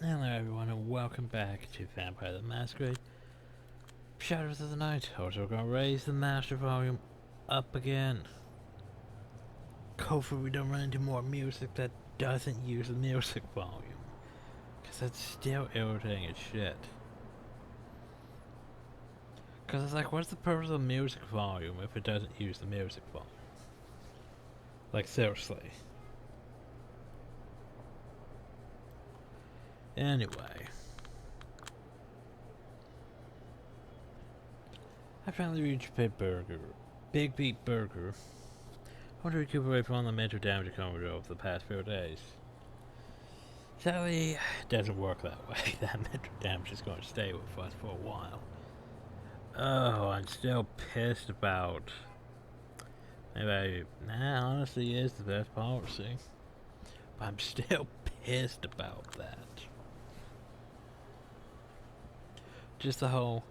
Hello everyone and welcome back to Vampire The Masquerade Shadows of the Night. Also gonna raise the master volume up again. Hopefully we don't run into more music that doesn't use the music volume, cause that's still irritating as shit. Cause it's like, what's the purpose of the music volume if it doesn't use the music volume? Like seriously. Anyway. I finally reached Big Beat Burger. I want to recuperate from all the mental damage accumulated over the past few days. Sadly, it doesn't work that way. That mental damage is going to stay with us for a while. Oh, I'm still pissed about... honestly is the best policy. But I'm still pissed about that. Just the whole...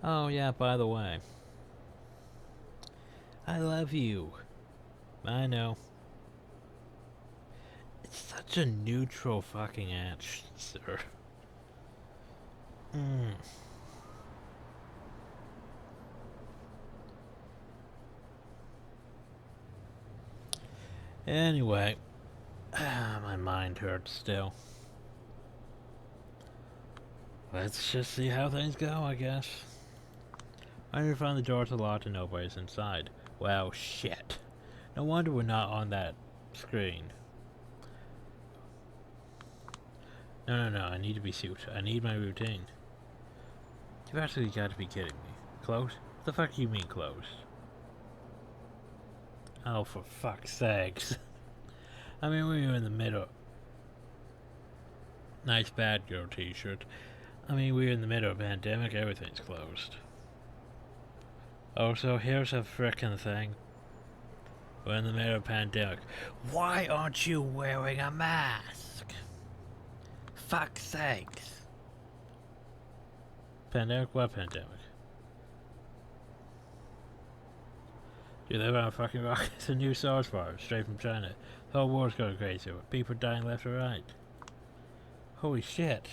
Oh yeah, by the way. I love you. I know. It's such a neutral fucking answer. Anyway, my mind hurts still. Let's just see how things go, I guess. I found the door to locked and nobody's inside. Well, shit. No wonder we're not on that screen. No, I need to be suit. I need my routine. You've actually got to be kidding me. Closed? What the fuck do you mean closed? Oh, for fuck's sakes. I mean, we were in the middle. Nice bad girl t-shirt. I mean, we're in the middle of a pandemic, everything's closed. Oh, so here's a frickin' thing. We're in the middle of a pandemic. Why aren't you wearing a mask? Fuck's sakes. Pandemic? What pandemic? You live on a fucking rock. It's a new SARS virus, straight from China. The whole world's going crazy with people dying left and right. Holy shit.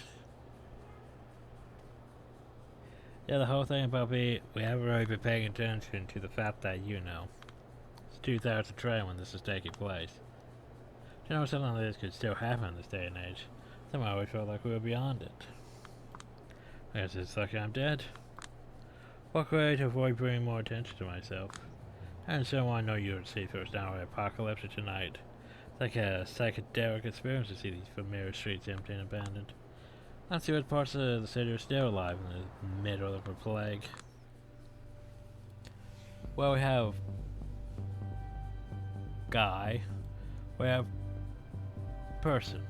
Yeah, the whole thing about we haven't really been paying attention to the fact that, you know, it's 2003 when this is taking place. You know, something like this could still happen in this day and age. Somehow I always felt like we were beyond it. I guess it's like I'm dead. Walk away to avoid bringing more attention to myself. And so I know you would see if it was downright apocalypse tonight. It's like a psychedelic experience to see these familiar streets empty and abandoned. Let's see what parts of the city are still alive in the middle of a plague. Well, we have guy. We have person.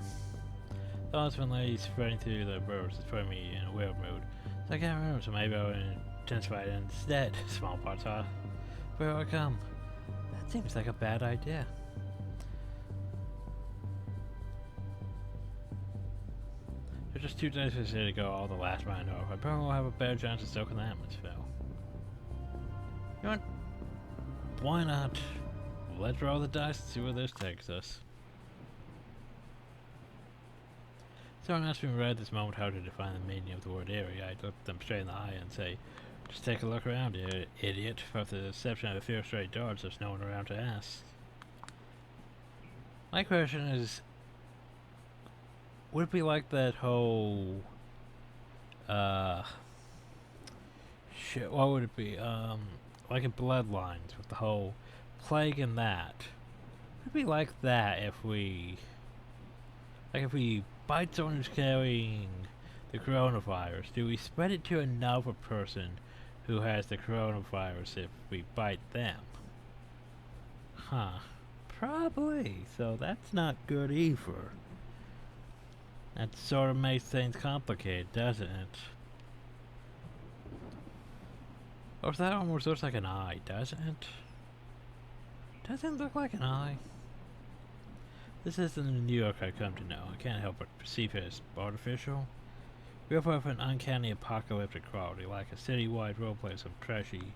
The husband lady's spreading through the birds. It's putting me in a weird mood. So I can't remember, so maybe I'll intensify it instead. Small parts are where I come. That seems like a bad idea. There's just 2 days for the city to go all the last round off. I probably will have a better chance of soaking the atmosphere. You know what? Why not? Let's roll the dice and see where this takes us. Someone asked me right at this moment how to define the meaning of the word eerie. I look them straight in the eye and say, just take a look around, you idiot. For the exception of a few stray dogs, there's no one around to ask. My question is, would it be like that whole, shit, what would it be? Like in Bloodlines with the whole plague and that. Would it be like that if we bite someone who's carrying the coronavirus? Do we spread it to another person who has the coronavirus if we bite them? Huh. Probably. So that's not good either. That sort of makes things complicated, doesn't it? Or that almost looks like an eye, doesn't it? Doesn't look like an eye. This isn't the New York I come to know. I can't help but perceive it as artificial. We offer up an uncanny apocalyptic quality, like a citywide roleplay of some trashy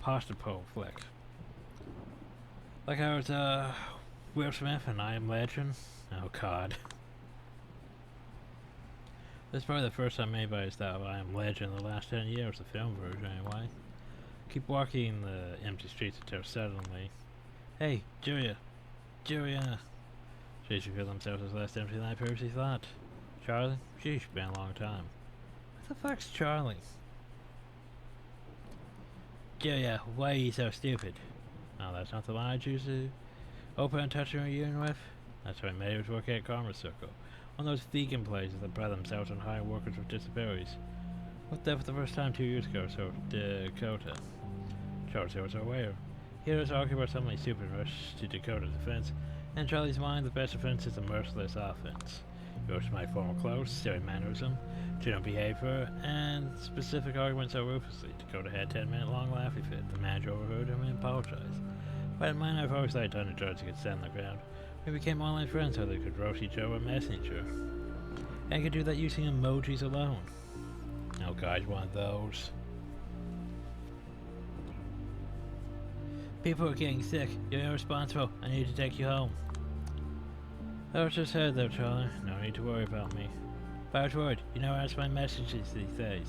pasta pole flick. Like I was, Will Smith and I Am Legend. Oh god. This is probably the first time anybody's thought of I Am Legend in the last 10 years, the film version anyway. Keep walking the empty streets until suddenly, hey, Julia! Julia! Streets reveal themselves as less empty than I previously thought. Charlie? Sheesh, been a long time. What the fuck's Charlie? Julia, why are you so stupid? Oh, that's not the one I choose to open and touch a reunion with? That's why May was working at Karma Circle. One of those vegan places that pride themselves on hiring workers with disabilities. Looked there for the first time 2 years ago, so Dakota. Charles was aware. He heard us argue about something stupid and rushed to Dakota's defense. In Charlie's mind, the best offense is a merciless offense. Yours my formal clothes, silly mannerism, general behavior, and specific arguments so ruthlessly. Dakota had a 10-minute-long laughy fit. The manager overheard him and apologized. But in mine, I've always liked underdogs who could stand on the ground. We became online friends so they could roast each other on Messenger. And could do that using emojis alone. Oh god, one of those. People are getting sick. You're irresponsible. I need to take you home. I was just heard though, Charlie. No need to worry about me. If I was worried, you know how to find messages these days.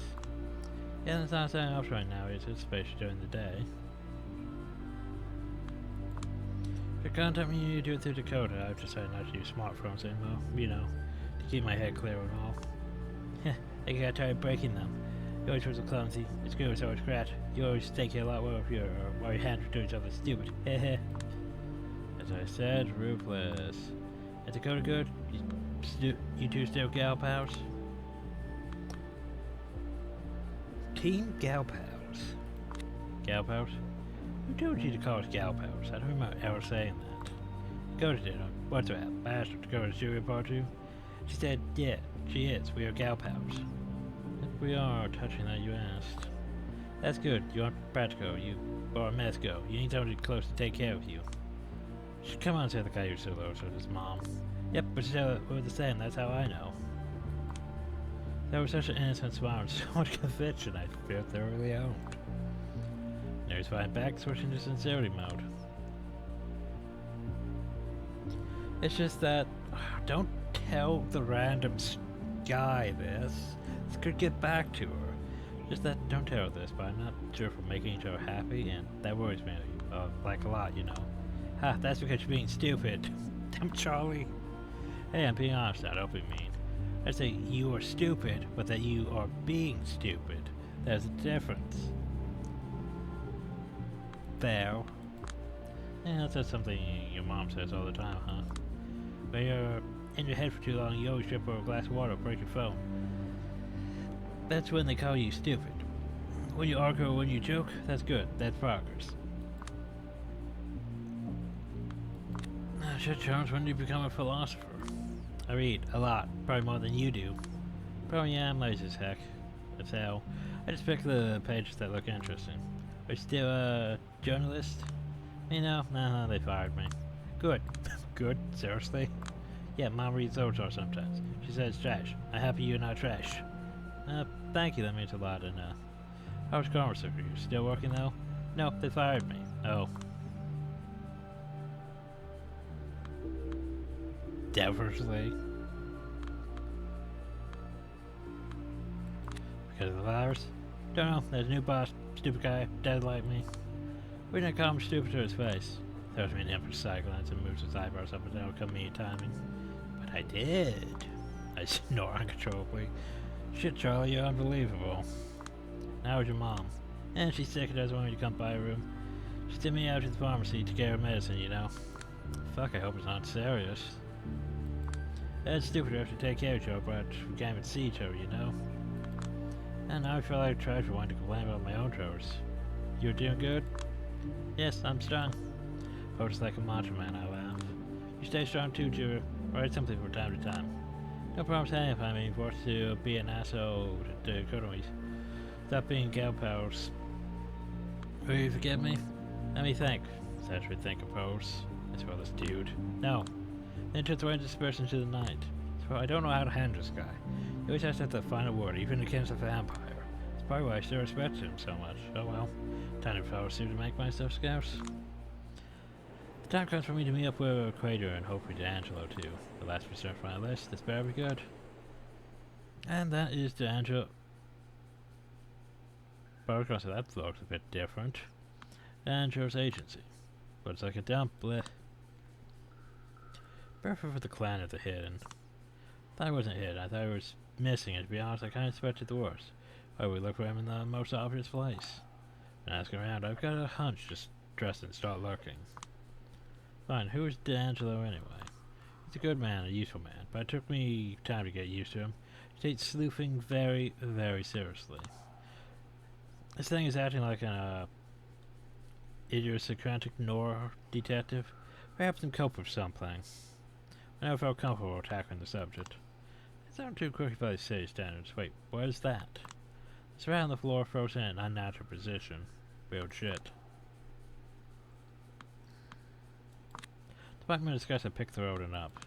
Yeah, that's not saying off right now, it's especially during the day. If you contact me, you do it through Dakota. I've decided not to use smartphones anymore, you know, to keep my head clear and all. Heh, I think I tried breaking them. You always was so clumsy. It's good, so it's scratch. You always take it a lot well if you're while your hands are doing something stupid. Heh. As I said, ruthless. Is Dakota good? You two still gal pals? Team gal pals. Gal pals? Who told you to call us gal pals? I don't remember ever saying that. Dakota did. What's that? Bastard Dakota's Julia part 2? She said, yeah, she is. We are gal pals. If we are, touching that you asked. That's good. You aren't practical. You are a mess go. You need somebody close to take care of you. Come on, said the guy who's so low, said his mom. Yep, but still, we're the same. That's how I know. That was such an innocent smile and so much conviction I feel thoroughly owned. There's fine back, switching to sincerity mode. It's just that, don't tell the random guy this. This could get back to her. Just that, don't tell her this, but I'm not sure if we're making each other happy, and that worries me, like a lot, you know. Ha, that's because you're being stupid. Damn, Charlie. Hey, I'm being honest, I don't be mean. I say you are stupid, but that you are being stupid. There's a difference. There. Yeah, that's something your mom says all the time, huh? When you're in your head for too long, you always trip over a glass of water or break your phone. That's when they call you stupid. When you argue or when you joke, that's good. That's progress. Shit, Charles, when do you become a philosopher? I read a lot, probably more than you do. Probably yeah, I'm lazy as heck. That's how. I just pick the pages that look interesting. Are you still a journalist? You know, nah, they fired me. Good. Good? Seriously? Yeah, Mom reads those sometimes. She says trash. I'm happy you're not trash. Thank you, that means a lot, and how's Karma Circle? You still working though? No, they fired me. Oh. Definitely. Because of the virus? Don't know, there's a new boss, stupid guy, dead like me. We didn't call him stupid to his face. Throws me an Emperor's Cyclones and moves his eyebrows up and down with convenient timing. But I did. I snore uncontrollably. Shit, Charlie, you're unbelievable. How is your mom? And she's sick and doesn't want me to come by her room. She sent me out to the pharmacy to get her medicine, you know. Fuck, I hope it's not serious. It's stupid to have to take care of each other, but we can't even see each other, you know? And now I feel like a trash for wanting to complain about my own troubles. You're doing good? Yes, I'm strong. Oh, just like a macho man, I laugh. You stay strong too, Julia. Write something from time to time. No problem saying if I'm being forced to be an asshole to the Coteries. Stop being gal pals. Will you forgive me? Let me think. Saturate think of pose. As well as dude. No. Then to throw this person to the night. So I don't know how to handle this guy. He always has to have the final word, even against a vampire. That's probably why I still respect him so much. Oh well. Time to follow suit to make myself scarce. The time comes for me to meet up with Crater and hopefully D'Angelo too. The last percent for my list. This better be good. And that is the Angel. But so that looks a bit different. Angel's agency. But it's like a dump. Bleh. Perfect for the clan of the hidden. Thought I wasn't hidden. I thought I was missing it. To be honest, I kind of expected the worst. Why we look for him in the most obvious place? And asking around, I've got a hunch. Just dress and start lurking. Fine, who is D'Angelo anyway? He's a good man, a useful man, but it took me time to get used to him. He takes sleuthing very, very seriously. This thing is acting like an idiosyncratic noir detective. Perhaps him cope with something. I never felt comfortable tackling the subject. It sounded too quick by city standards. Wait, what is that? It's right on the floor, frozen in an unnatural position. Weird shit. The black man discussed a pick the road and up.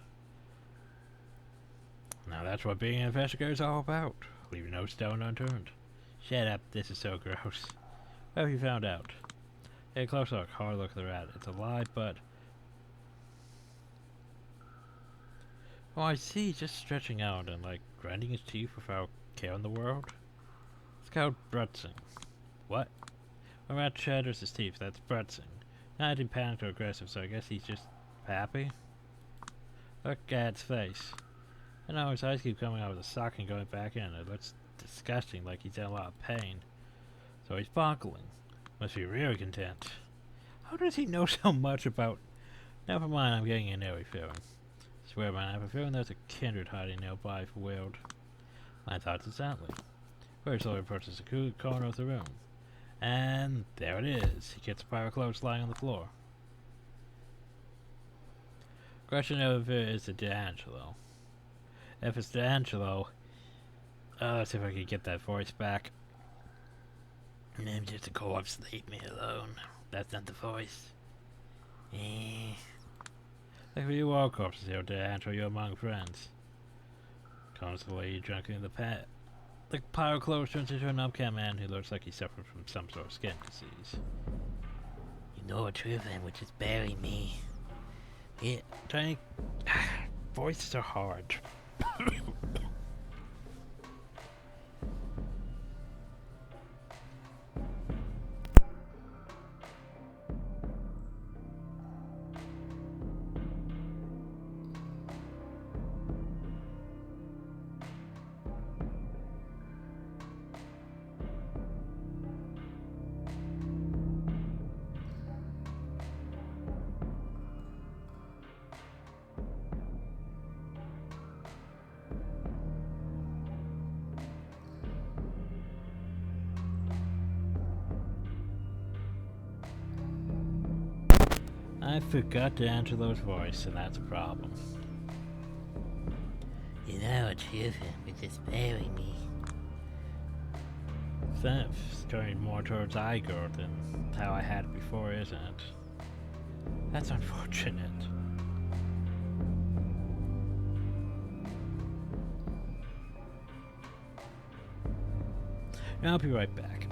Now that's what being an investigator is all about. Leave no stone unturned. Shut up, this is so gross. What have you found out? Hey, close look, hard look at the rat. It's alive, but... Oh, I see, just stretching out and, like, grinding his teeth without care in the world. It's called brutzing. What? When a rat shatters his teeth, that's brutzing. Not acting panicked or aggressive, so I guess he's just happy? Look at its face. I know his eyes keep coming out with a sock and going back in. It looks disgusting, like he's in a lot of pain. So he's boggling. Must be really content. How does he know so much about... Never mind, I'm getting an eerie feeling. I swear, man, I have a feeling there's a kindred hiding nearby for Wild. My thoughts exactly. Very slowly approaches the corner of the room. And there it is. He gets a pile of clothes lying on the floor. Question of it is it D'Angelo? If it's D'Angelo, let's see if I can get that voice back. I'm just a corpse, leave me alone. That's not the voice. Like for you all corpses here, D'Angelo, you're among friends. Constantly drinking the pet. The pile of clothes turns into an upcat man who looks like he suffered from some sort of skin disease. You know the truth and would just bury me. Yeah, tiny voices are hard. I forgot D'Angelo's voice, and that's a problem. You know, it's you would just bury me. That's turning more towards Igor than how I had it before, isn't it? That's unfortunate. I'll be right back.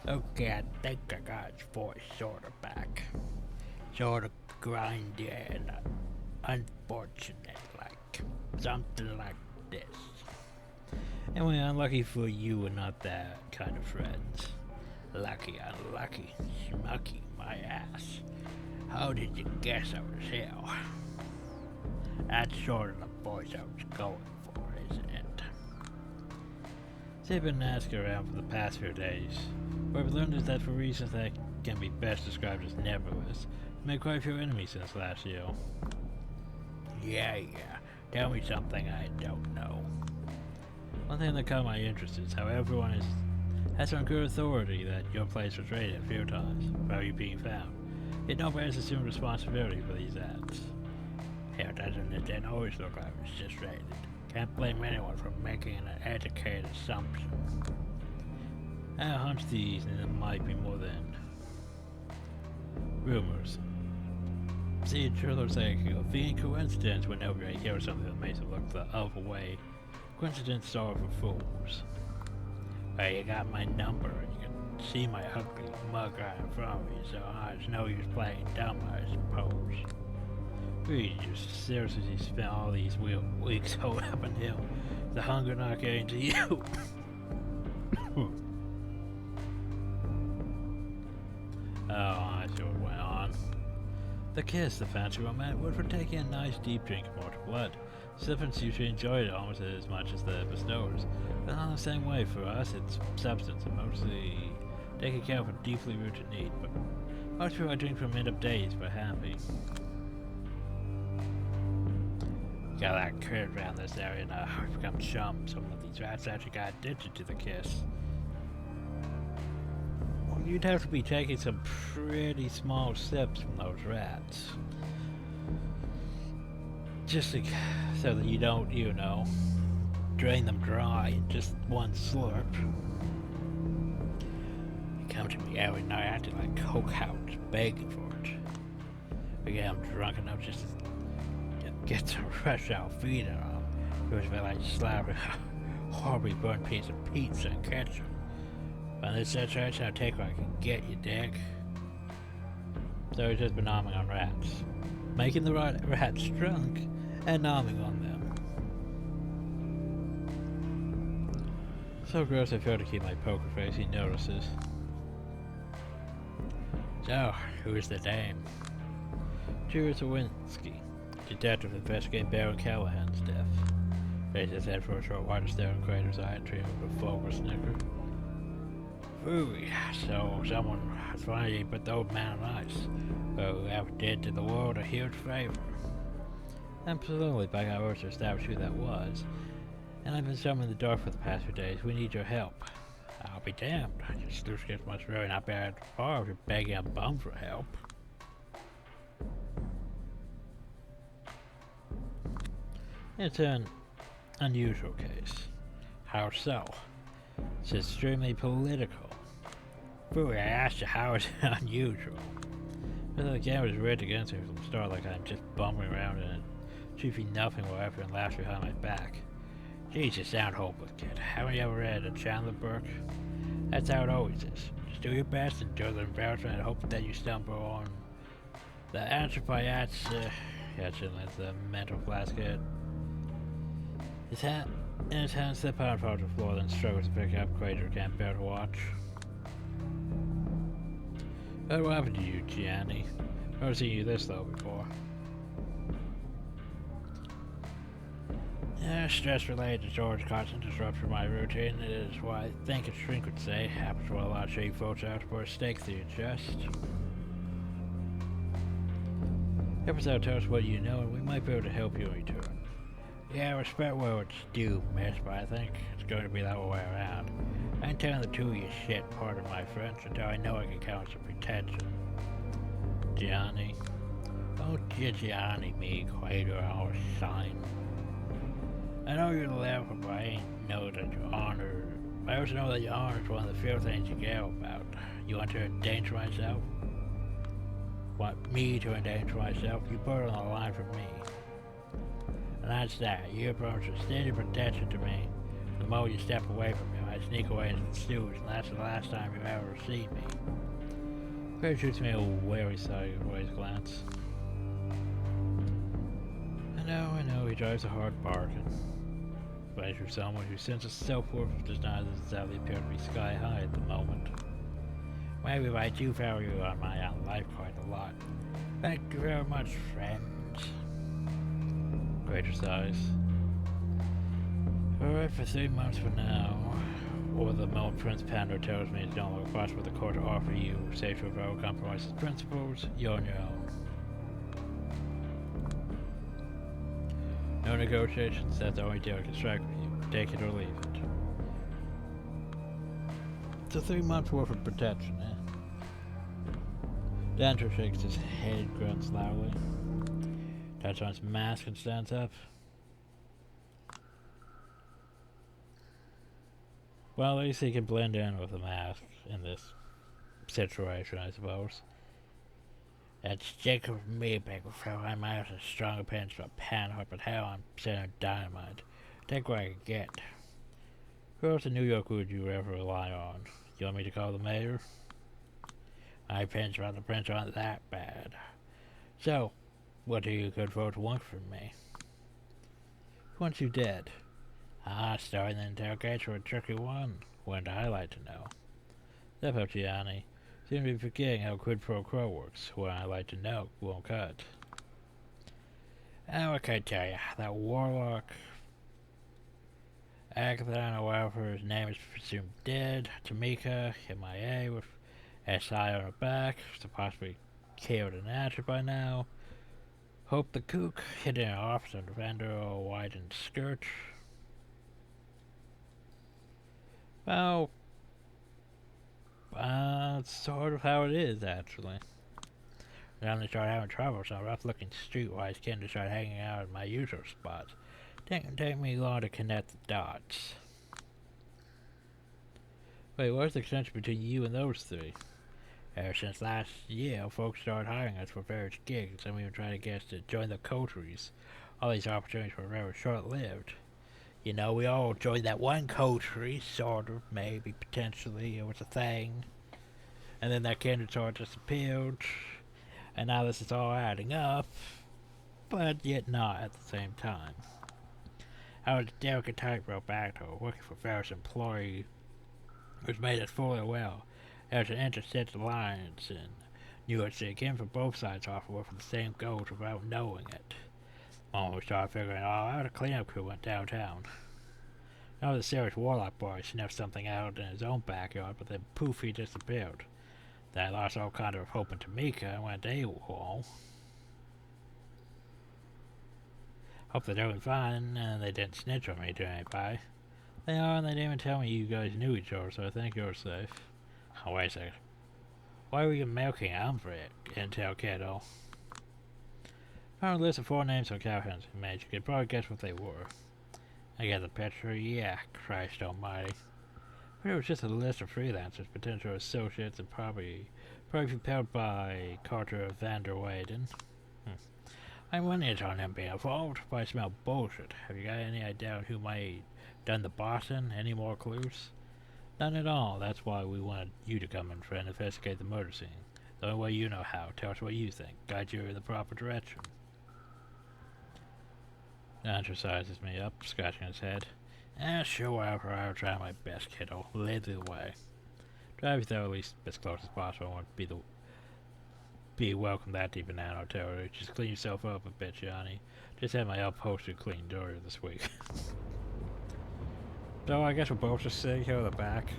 Okay, I think I got his voice sort of back. Sort of grindy and unfortunate, like something like this. Anyway, unlucky for you, we're not that kind of friends. Lucky, unlucky, smucky, my ass. How did you guess I was here? That's sort of the voice I was going for, isn't it? So I've been asking around for the past few days. What I've learned is that for reasons that can be best described as nebulous, I've made quite a few enemies since last year. Yeah. Tell me something I don't know. One thing that caught my interest is how everyone has on good authority that your place was raided a few times without you being found. Yet nobody has assumed responsibility for these acts. Hell, doesn't it then always look like it was just raided? Can't blame anyone for making an educated assumption. I hunch these, and it might be more than rumors. See, it sure looks like a convenient coincidence whenever I hear something that makes it look the other way. Coincidence are for fools. Well, you got my number, and you can see my ugly mug right in front of you, so there's no use playing dumb, I suppose. We just seriously spent all these weeks holed up in hell. The hunger not getting to you. Oh, I see what went on. The kiss, the fancy romance, was for taking a nice deep drink of mortal blood. Sippers usually enjoyed it almost as much as the bestowers, but not the same way for us. It's substance and mostly taking care of a deeply rooted need. But most people I drink from end up dazed but happy. Got that curve around this area now. I've become chum. Some of these rats actually got addicted to the kiss. Well, you'd have to be taking some pretty small sips from those rats. Just so that you don't, drain them dry in just one slurp. You come to me every night acting like coke hounds, begging for it. Again, I'm drunk enough just to get some fresh out feeding on them. It was about like slapping a horribly burnt piece of pizza and ketchup. On this situation, I'll take what I can get, you dick. So it's just been nomming on rats. Making the rats drunk and nomming on them. So gross I fail to keep my poker face, he notices. So, who's the dame? Juris Owinski, detective investigating Baron Callahan's death. Raised his head for a short while to stare in Crater's eye and treat him with a vulgar snicker. Ooh, so someone finally put the old man on ice. Well, whoever did to the world a huge favor. And presumably by our words to establish who that was. And I've been somewhere in the dark for the past few days. We need your help. I'll be damned. Your sluice gets must really not be at the bar if you're begging a bum for help. It's an unusual case. How so? It's extremely political. Boo, I asked you how is it unusual? Because the game was rigged against me from the start, like I'm just bumming around in it, achieving nothing while everyone laughs behind my back. Geez, you sound hopeless, kid. Haven't you ever read a Chandler book? That's how it always is. Just do your best, endure the embarrassment, and hope that you stumble on the answer by that's the mental flaskhead. His hand slip out on the floor, then struggles to pick up. Crater can't bear to watch. What happened to you, Gianni? I've never seen you this low before. Stress-related disorder constant disruption my routine. It is what I think a shrink would say. Happens to a lot of shady folks out for a stake through your chest. Episode tells us what you know, and we might be able to help you in return. Yeah, I respect where it's due, miss, but I think it's going to be that way around. I ain't telling the two of you shit, pardon my French, until I know I can count some pretension. Gianni. Don't you Gianni me, Quater, our sign. I know you're the level, but I ain't know that you honor. I also know that your honor is one of the few things you care about. You want to endanger myself? Want me to endanger myself? You put it on the line for me. And that's that. You approach a steady protection to me. The moment you step away from me, I sneak away into the sewers, and that's the last time you've ever seen me. Craig shoots me a wary sideways glance. I know, he drives a hard bargain. But you're someone whose sense of self-worth does not exactly appear to be sky high at the moment. Maybe I do value you on my own life quite a lot. Thank you very much, friends. Greater size. Alright, for 3 months for now. Or the moment Prince Pandor tells me it's no longer possible for the court to offer you, safe to avoid compromises principles, you're on your own. No negotiations, that's the only deal I can strike with you. Take it or leave it. It's a 3 months worth of protection, eh? Dancer shakes his head, grunts loudly. Touches on his mask and stands up. Well, at least he can blend in with the mask in this situation, I suppose. That's Jacob of me, big fellow. I might have a strong opinion about Panhard, but hell, I'm sending dynamite. Take what I can get. Who else in New York would you ever rely on? You want me to call the mayor? My opinions about the prince aren't that bad. So, What do you good folks want from me? Who wants you dead? Ah, starting the interrogation with a tricky one. Wouldn't I like to know? Step up, Gianni. Seem to be forgetting how quid pro quo works. What I like to know won't cut. And what can I tell you? That warlock Agathan, or whatever his name is, presumed dead. Tamika, MIA, with SI on her back, so possibly killed and natural by now. Hope the kook hit an officer and defender or widened skirt. Well, that's sort of how it is, actually. Then they start having trouble, so rough-looking streetwise kid to start hanging out at my usual spots. Didn't take me long to connect the dots. Wait, what's the connection between you and those three? Ever since last year, folks started hiring us for various gigs. Some even tried to get us to join the coteries. All these opportunities were very short-lived. You know, we all joined that one coterie, sort of, maybe, potentially. It was a thing. And then that kindred sort of disappeared. And now this is all adding up, but yet not at the same time. I was a delicate tightrope actor working for various employees, which made us fully aware there was an interstate alliance in New York City. Came from both sides often work for the same goals without knowing it. When we started figuring it all out, a cleanup crew went downtown. Now the serious warlock boy sniffed something out in his own backyard, but then poof, he disappeared. Then I lost all kind of hope in Tamika and went AWOL. Hope they're doing fine, and they didn't snitch on me to anybody. They are, and they didn't even tell me you guys knew each other, so I think you're safe. Oh, wait a second. Why were you milking Umbre intel, kiddo? Found a list of 4 names on cowhands we made. You could probably guess what they were. I got the picture, yeah, Christ almighty. But it was just a list of freelancers, potential associates, and probably propelled by Carter van der Weyden. I'm wondering on him being involved, but I smell bullshit. Have you got any idea who might have done the bossing? Any more clues? None at all. That's why we wanted you to come in and investigate the murder scene. The only way you know how. Tell us what you think. Guide you in the proper direction. Andrew sizes me up, scratching his head. Sure, whatever. I'll try my best, kiddo. Lead the way. Drive you there at least as close as possible. I want to be welcome that deep in nano territory. Just clean yourself up a bit, Johnny. Just had my upholstery cleaned earlier this week. So I guess we're both just sitting here at the back.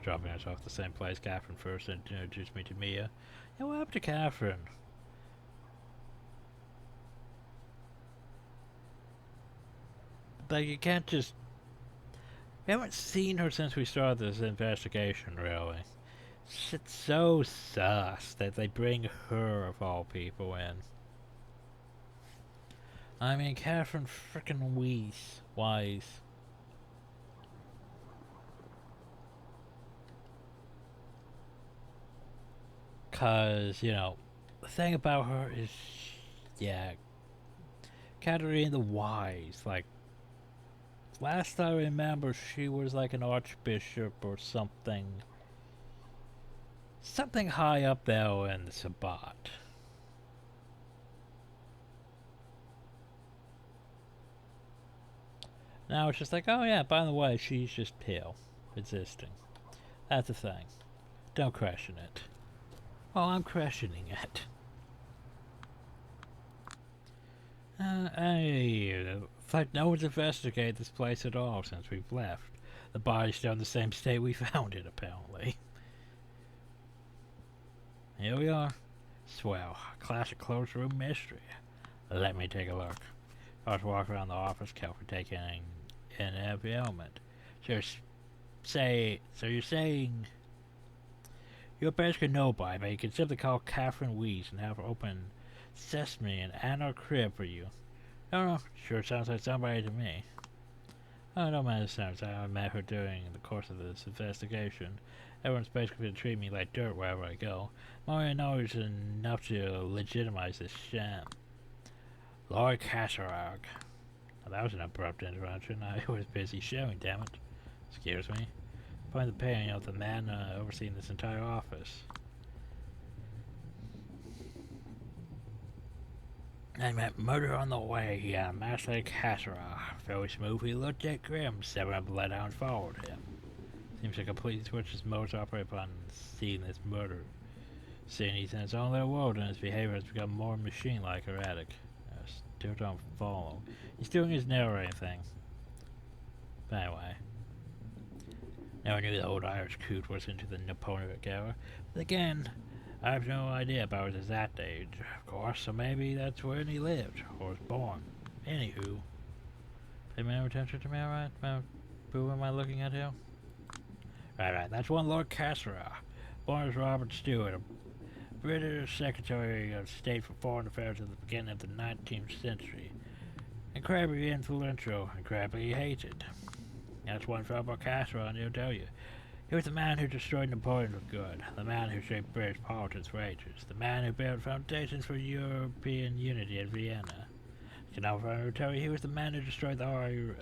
Dropping us off the same place. Catherine first introduced me to Mia. Yeah, what happened to Catherine? Like, you can't just... We haven't seen her since we started this investigation, really. It's so sus that they bring her, of all people, in. I mean, Catherine frickin' Wise. Cause, you know, the thing about her is, yeah, Catherine the Wise, like, last I remember she was like an archbishop or something. Something high up there in the Sabbat. Now it's just like, oh yeah, by the way, she's just pale, existing. That's the thing. Don't question it. Well, I'm questioning it. It's like no one's investigated this place at all since we've left. The body's still in the same state we found it, apparently. Here we are. Swell. Classic closed room mystery. Let me take a look. I was walking around the office, carefully taking in every element. So you're saying you're basically nobody, but you can simply call Catherine Weiss and have her open sesame and our crib for you. I don't know, sure sounds like somebody to me. I don't mind the sounds. I met her during the course of this investigation. Everyone's basically treating me like dirt wherever I go. My knowledge is enough to legitimize this sham. Lord Casserag. Well, that was an abrupt interruption. I was busy showing, damn it. Excuse me. Find the painting of the man overseeing this entire office. I met Murder on the Way, yeah, Master Cassera. Very smooth, he looked at grim, several bloodhounds followed him. Seems to completely switch his modes to operate upon seeing this murder. Seeing he's in his own little world and his behavior has become more machine-like, erratic. I still don't follow. He's doing his narrating thing. But anyway. Never knew the old Irish coot was into the Napoleonic era. But again, I have no idea about his exact age, of course, so maybe that's where he lived, or was born. Anywho. Pay no attention to me, alright? Who am I looking at here? Right, that's one Lord Cassera. Born as Robert Stewart, a British Secretary of State for Foreign Affairs at the beginning of the 19th century. Incredibly influential, incredibly hated. That's one fellow about Cassera, and he'll tell you. He was the man who destroyed Napoleon for good, the man who shaped British politics for ages, the man who built foundations for European unity at Vienna. Canova will tell you he was the man who destroyed the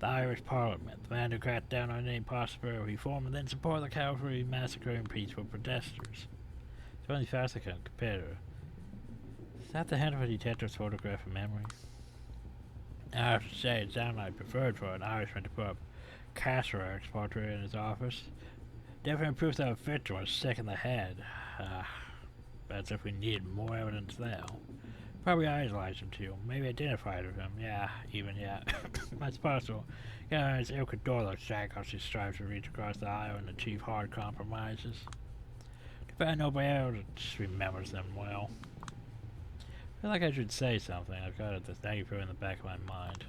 Irish Parliament, the man who cracked down on any possible reform and then supported the cavalry massacring peaceful protesters. It's only fast I can compare. Is that the head of a detective's photograph from memory? I have to say, it sounded like preferred for an Irishman to put up Cassera's portrait in his office. Definitely proof that Victor was sick in the head. As if we needed more evidence there. Probably idolized him too. Maybe identified with him. Yeah. That's possible. Yeah, his El Cador shack as he strives to reach across the aisle and achieve hard compromises. Too bad nobody else remembers them well. I feel like I should say something. I've got this negative in the back of my mind.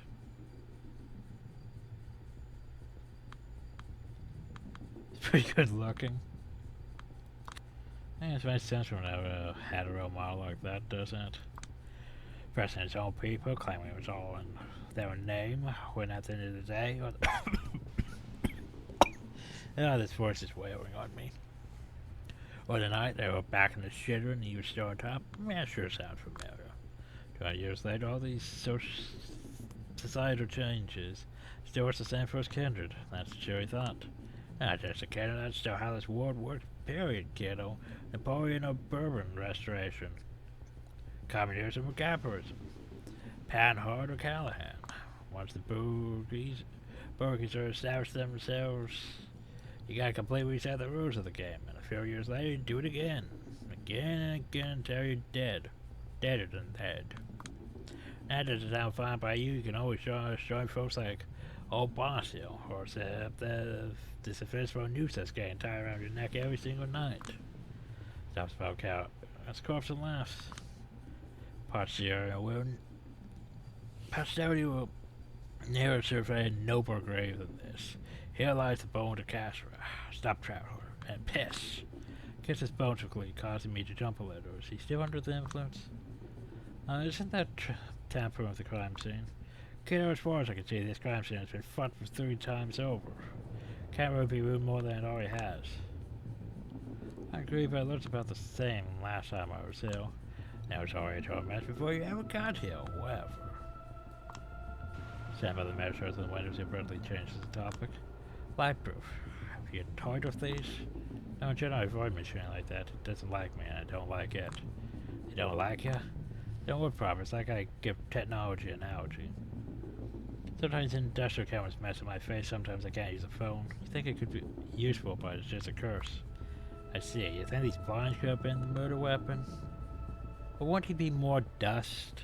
It's pretty good looking. I think it makes sense when a hetero model like that, doesn't it? Pressing his own people, claiming it was all in their name, when at the end of the day... this voice is wailing on me. Or the night they were back in the shitter and he was still on top. Yeah, sure sounds familiar. 20 years later, all these societal changes still was the same for his kindred. That's the cheery thought. Not just a kiddo, that's still how this world works, period, kiddo. Napoleon or Bourbon restoration. Communism or capitalism. Panhard or Callahan. Once the bourgeois are established themselves, you gotta completely reset the rules of the game, and a few years later you do it again. Again and again until you're dead. Deader than dead. That doesn't sound fine by you, you can always join folks like Old Boss Hill, or set up this offense for a noose that's getting tied around your neck every single night. Stops about cow. That's corpse and laughs. Posterity will never survey a nobler grave than this. Here lies the bone of Cassera. Stop, traveler, and piss. Kiss his bones quickly, causing me to jump a little. Is he still under the influence? Isn't that tampering with the crime scene? Kiddo, as far as I can see, this crime scene has been fought for 3 times over. Can't really be ruined more than it already has. I agree, but it looks about the same last time I was ill. Now it's already a total mess before you ever got here, whatever. Stand by the measures and the windows abruptly changes the topic. Lightproof. Have you toyed with these? No, generally avoid machine like that. It doesn't like me and I don't like it. They don't like you? Don't work proper. It's like I give technology an analogy. Sometimes industrial cameras mess with my face, sometimes I can't use a phone. You think it could be useful, but it's just a curse. I see. You think these blinds could have been the murder weapon? But won't he be more dust?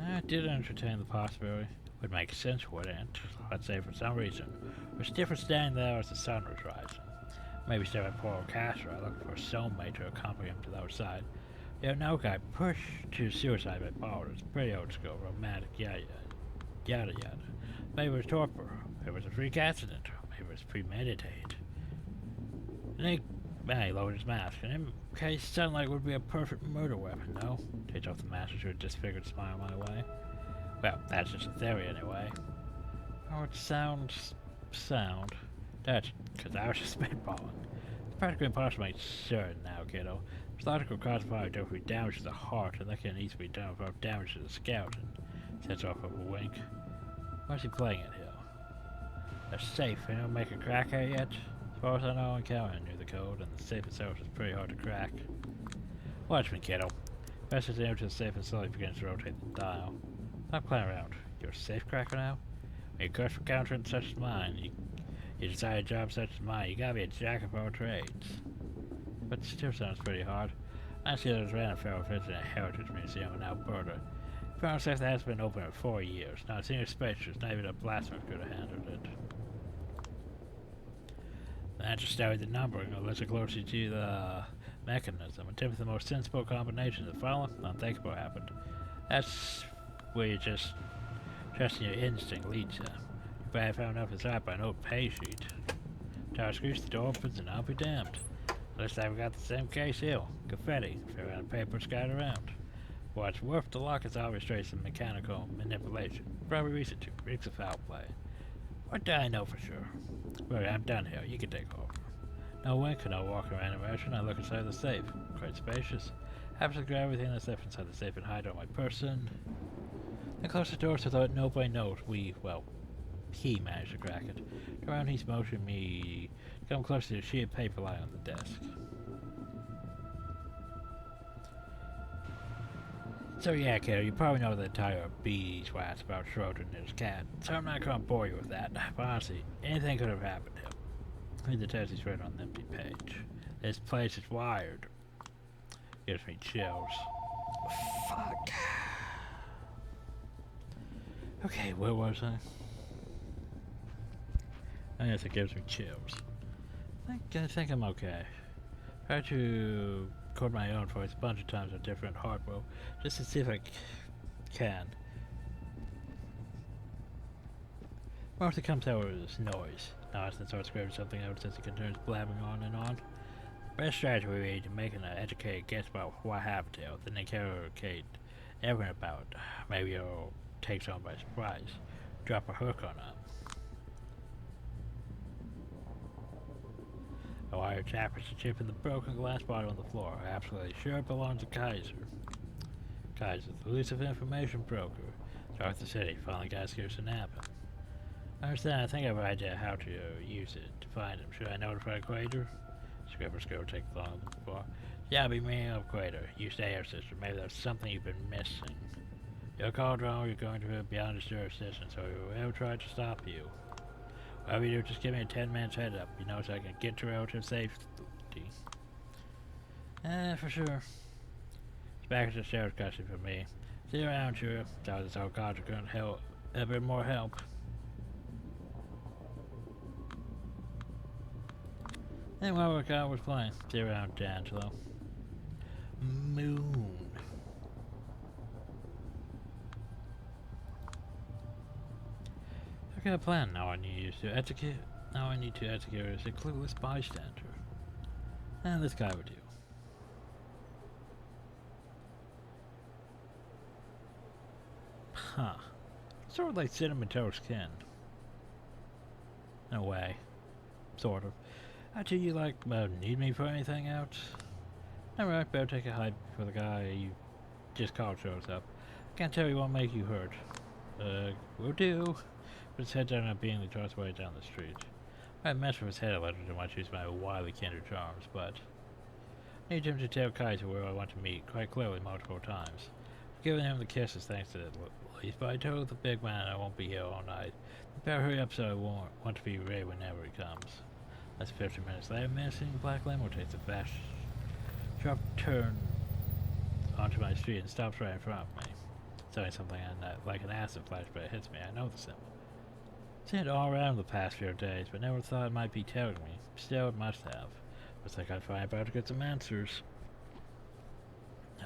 I did entertain the possibility. Would make sense, wouldn't? Let's say for some reason, we're different standing there as the sun was rising. Maybe step at poor old Cassera looking for a soulmate to accompany him to the outside. Yeah, no guy pushed to suicide by borders. Pretty old school, romantic, yada yada. Maybe it was torpor. Maybe it was a freak accident. Maybe it was premeditated. And he lowered his mask. And in case sunlight would be a perfect murder weapon, no? Takes off the mask to a disfigured smile my way. Well, that's just a theory anyway. Oh, it sounds sound. That's because I was just spitballing. It's practically impossible to make certain now, kiddo. Psychological cause fire definitely damages the heart, and that can easily be done without damage to the skeleton. Sets off with a wink. Why's he playing it here? They're safe, and don't make a crack at it yet? far as I know, Encounter knew the code, and the safe itself is pretty hard to crack. Watch me, kiddo. Presses the air to the safe and slowly begins to rotate the dial. Stop playing around. You're a safe cracker now? When you curse for countering such as mine, you decide a job such as mine, you gotta be a jack of all trades. But it still sounds pretty hard. I see there's random feral visit a heritage museum in Alberta. Found safe that has been open for 4 years. Not a single spacious, not even a blacksmith could have handled it. I just studied the numbering, or listen closely to the mechanism, attempt the most sensible combination. The following unthinkable happened. That's where you just trusting your instinct leads you. If I found enough inside by an old pay sheet. Tower screws, the door opens, and I'll be damned. Looks like we got the same case here. Confetti, fair amount of paper scattered around. What's worth the lock is obvious trace of mechanical manipulation. Probably recent to weeks of foul play. What do I know for sure? Well, I'm done here. You can take over. No wink, no walk around immersion. I look inside the safe. Quite spacious. Happens to grab everything that's left inside the safe and hide on my person. I close the door so that nobody knows he managed to crack it. Around, he's motioning me to come close to the sheet of paper lying on the desk. So yeah, kiddo, you probably know the entire beeswax about Schroeder and his cat, so I'm not gonna bore you with that. But honestly, anything could have happened to him. Read the text he's written on the empty page. This place is wired. Gives me chills. Fuck. Okay, where was I? I guess it gives me chills. I think I'm okay. Try to record my own voice a bunch of times on different hardware, just to see if I can. Mostly comes out as noise. Now since starts screaming something out since it continues blabbing on and on. Best strategy would be to make an educated guess about what happened to you, then interrogate everyone about it. Maybe you'll take someone by surprise. Drop a hook on them. A wire tappers to chip in the broken glass bottle on the floor. Absolutely sure it belongs to Kaiser. Kaiser, the elusive information broker. Throughout the city, finally got scarce and happen. I understand, I think I have an idea how to use it to find him. Should I notify Quater? Scripper's go take long before. Yeah, be me of Quater. You stay here, sister. Maybe there's something you've been missing. You're called wrong, you're going to be beyond his jurisdiction, so we will try to stop you. Whatever you do, just give me a 10-minute head up, you know, so I can get to relative safety. For sure. It's back at the sheriff's custody for me. See you around, sure. Thought this old god's gonna help. A bit more help. And while workout was playing, see you around, D'Angelo. Moon. I got a plan. Now I need to educate as a clueless bystander. And this guy would do. Huh. Sort of like cinnamon toast skin. In a way. Sort of. Actually, you need me for anything out? Alright, better take a hike before the guy you just called shows up. I can't tell you what make you hurt. Will do. Put his head down and beingly trots away down the street. I mess with his head a little too much, use my wily kindred charms, but I need him to tell Kaiser where I want to meet, quite clearly multiple times. I've given him the kisses thanks to the least, but I told the big man I won't be here all night. Better hurry up so I won't want to be ready whenever he comes. That's 50 minutes later, menacing black limo takes a fast, sharp turn onto my street and stops right in front of me. It's only something like an acid flash, but it hits me. I know the symbol. Seen it all around the past few days, but never thought it might be telling me. Still, it must have. Looks like I'd find out to get some answers.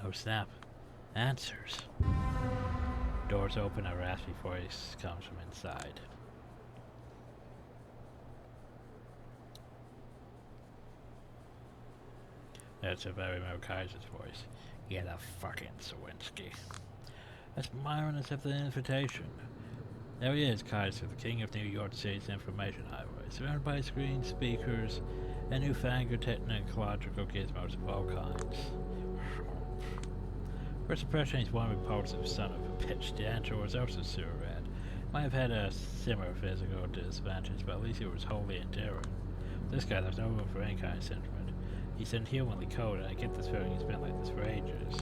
Oh snap. Answers. Doors open, a raspy voice comes from inside. That's a very Mo Kaiser's voice. Yeah, the fucking Sawinski. That's Myron accepted the invitation. There he is, Kaiser, the king of New York City's information highway, surrounded by screens, speakers, and newfangled technological gizmos of all kinds. First impression, he's one repulsive son of a bitch. D'Angelo was also sewer-rat. Might have had a similar physical disadvantage, but at least he was wholly endearing. This guy, there's no room for any kind of sentiment. He's inhumanly cold, and I get this feeling he's been like this for ages.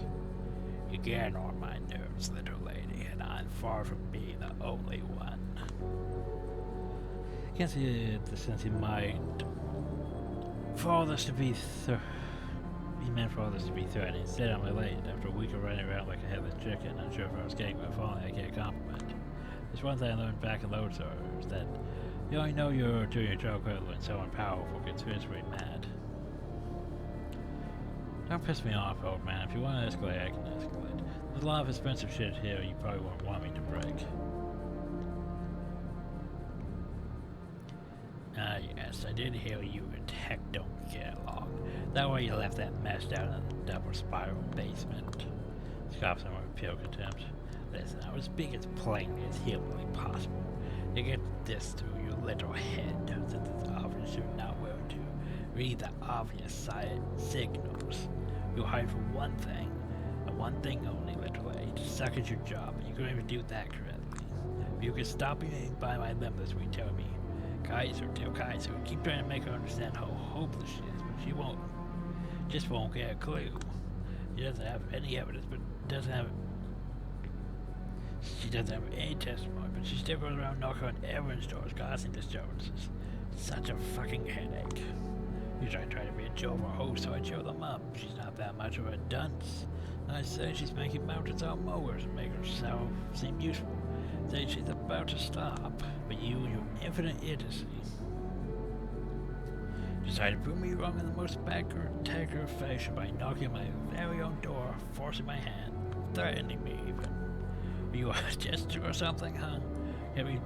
You get on my nerves, little lady, and I'm far from being the only one. I can't see the sense he might for all this to be he meant for all this to be threatening. Instead, I'm elated. After a week of running around like a headless chicken, unsure if I was getting, but finally I get a compliment. There's one thing I learned back in Lodestar, is that you only know you're doing your job well when someone powerful gets visibly mad. Don't piss me off, old man. If you want to escalate, I can escalate. There's a lot of expensive shit here you probably won't want me to break. Ah, yes, I did hear you and Tech don't get along. That way you left that mess down in the double spiral basement. Scoffs him with pure contempt. Listen, I was speaking as plainly as humanly possible. You get this through your little head, since it's obvious you're not willing to read the obvious signals. You hide for one thing, and one thing only, little lady, to suck at your job, and you couldn't even do that correctly. If you could stop being by my limb this week, tell me. Kaiser, tell Kaiser, keep trying to make her understand how hopeless she is, but she won't. Just won't get a clue. She doesn't have any evidence, but she doesn't have any testimony, but she still goes around knocking on everyone's doors, causing disturbances. Such a fucking headache. Usually I try to be a jovial host, so I cheer them up. She's not that much of a dunce. I say she's making mountains out of mowers and make herself seem useful. Say she's about to stop, but you and your infinite idiocy decided to prove me wrong in the most spectacular fashion by knocking on my very own door, forcing my hand, threatening me even. Are you a gesture or something, huh? Can we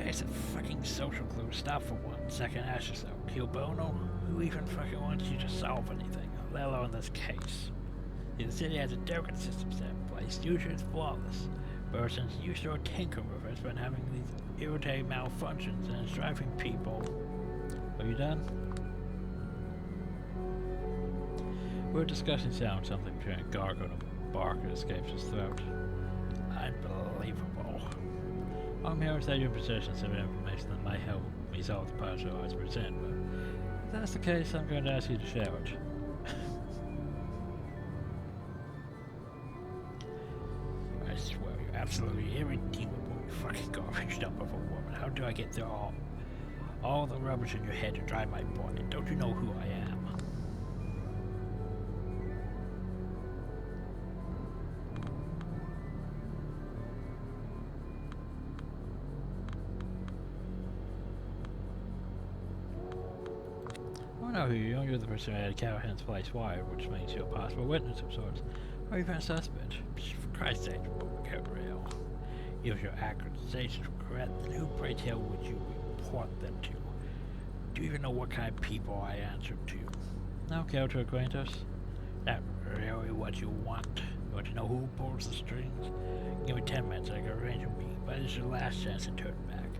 basic fucking social clue? Stop for 1 second, ask yourself, Kill Bono? Who even fucking wants you to solve anything, let alone this case? The city has a delicate system set in place, usually it's flawless. But since you start tinkering with it, it's been having these irritating malfunctions and it's driving people. Are you done? We're discussing sound, something between a gargle and a bark that escapes his throat. Unbelievable. I'm here to your possession some information that might help me solve the puzzle I was presented with. If that's the case, I'm going to ask you to share it. I swear, you're absolutely irredeemable, you fucking garbage dump of a woman. How do I get through all the rubbish in your head to drive my point? Don't you know who I am? I know who you are. You're the person who had Callahan's place wired, which makes you a possible witness of sorts. Or even a suspect. For Christ's sake, get real. If your accusations were correct, then who, pray tell, would you report them to? Do you even know what kind of people I answer to? Now, care to acquaint us? That really what you want? You want to know who pulls the strings? Give me 10 minutes, I can arrange a meeting, but it's your last chance to turn back.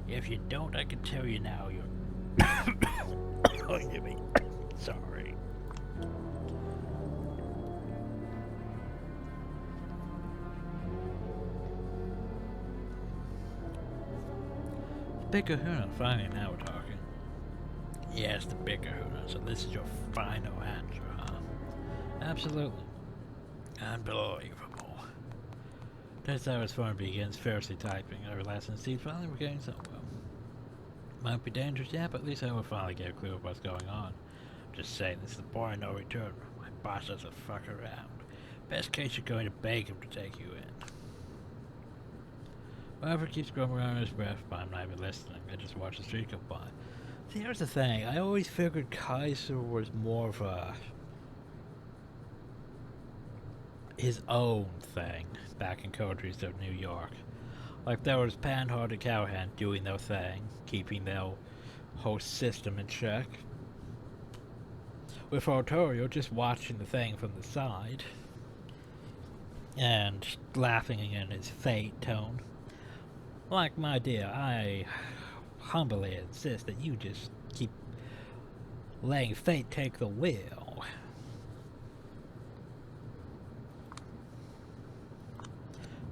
If you don't, I can tell you now you're going to be sorry. Big Kahuna, finally now we're talking. Yes, the Big Kahuna, so this is your final answer, huh? Absolutely. Unbelievable. That's how his phone begins fiercely typing. Our last instead finally we're getting somewhere. Might be dangerous, yeah, but at least I will finally get a clue of what's going on. Just saying, this is the point of no return. My boss doesn't fuck around. Best case, you're going to beg him to take you in. Whatever keeps grumbling around his breath, but I'm not even listening. I just watch the street go by. See, here's the thing. I always figured Kaiser was more of a his own thing back in Coteries of New York. Like there was Panhard and Callahan doing their thing, keeping their whole system in check. With Arturo just watching the thing from the side and laughing in his fate tone. Like, my dear, I humbly insist that you just keep letting fate take the wheel.